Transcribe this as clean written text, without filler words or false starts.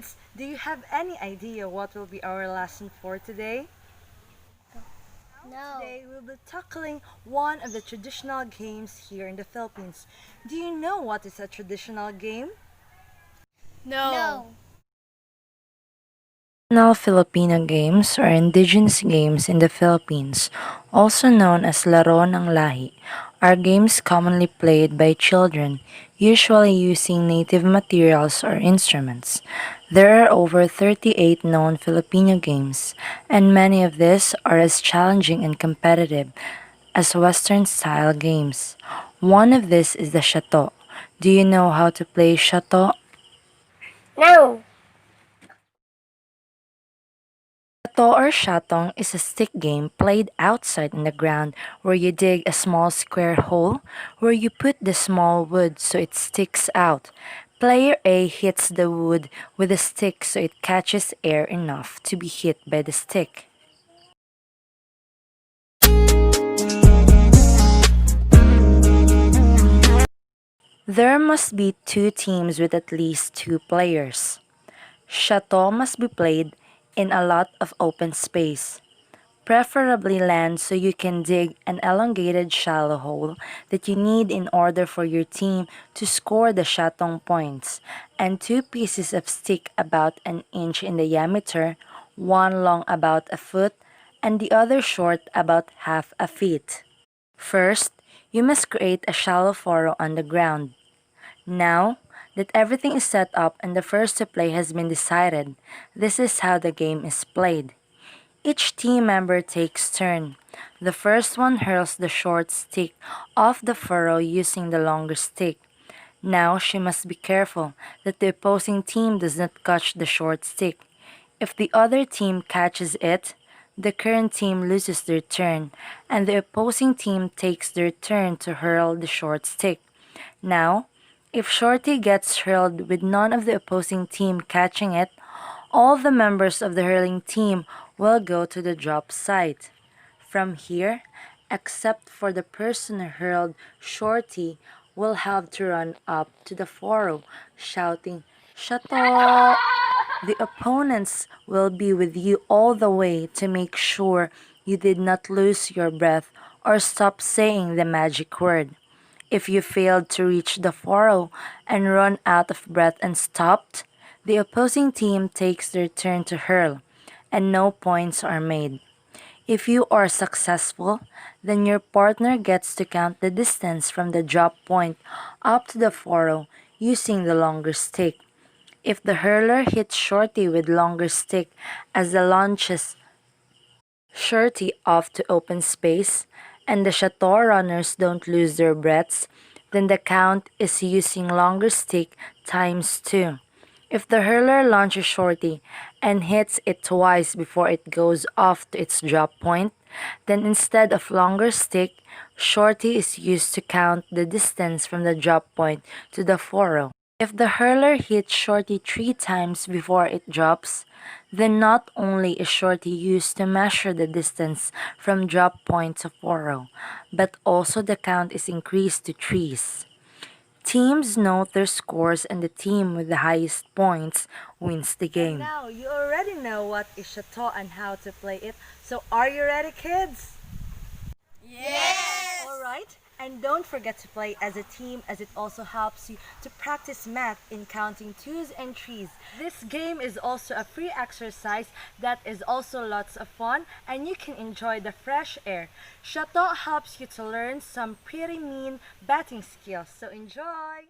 Kids, do you have any idea what will be our lesson for today? No. Today we'll be tackling one of the traditional games here in the Philippines. Do you know what is a traditional game? No. Traditional Filipino games or indigenous games in the Philippines, also known as Laro ng Lahi, are games commonly played by children, usually using native materials or instruments. There are over 38 known Filipino games, and many of these are as challenging and competitive as Western-style games. One of these is the Syato. Do you know how to play Syato? No. Syato or Shatong is a stick game played outside in the ground where you dig a small square hole where you put the small wood so it sticks out. Player A hits the wood with a stick so it catches air enough to be hit by the stick. There must be two teams with at least two players. Syato must be played in a lot of open space, preferably land so you can dig an elongated shallow hole that you need in order for your team to score the shatong points, and two pieces of stick about an inch in diameter, one long about a foot and the other short about half a feet. First, you must create a shallow furrow on the ground. Now that everything is set up and the first to play has been decided, this is how the game is played. Each team member takes turn. The first one hurls the short stick off the furrow using the longer stick. Now she must be careful that the opposing team does not catch the short stick. If the other team catches it, the current team loses their turn, and the opposing team takes their turn to hurl the short stick. Now, if Shorty gets hurled with none of the opposing team catching it, all the members of the hurling team will go to the drop site. From here, except for the person who hurled Shorty, will have to run up to the furrow, shouting, "Shato!" The opponents will be with you all the way to make sure you did not lose your breath or stop saying the magic word. If you failed to reach the furrow and run out of breath and stopped, the opposing team takes their turn to hurl, and no points are made. If you are successful, then your partner gets to count the distance from the drop point up to the furrow using the longer stick. If the hurler hits Shorty with longer stick as the launches Shorty off to open space, and the Chateau runners don't lose their breaths, then the count is using longer stick times 2. If the hurler launches Shorty and hits it twice before it goes off to its drop point, then instead of longer stick, Shorty is used to count the distance from the drop point to the furrow. If the hurler hits Shorty 3 times before it drops, then not only is Shorty used to measure the distance from drop point to furrow, but also the count is increased to 3s. Teams note their scores and the team with the highest points wins the And game. now you already know what is Chateau and how to play it. So are you ready, kids? Yes. Alright, and don't forget to play as a team as it also helps you to practice math in counting 2s and 3s. This game is also a free exercise that is also lots of fun and you can enjoy the fresh air. Chateau helps you to learn some pretty mean batting skills, so enjoy!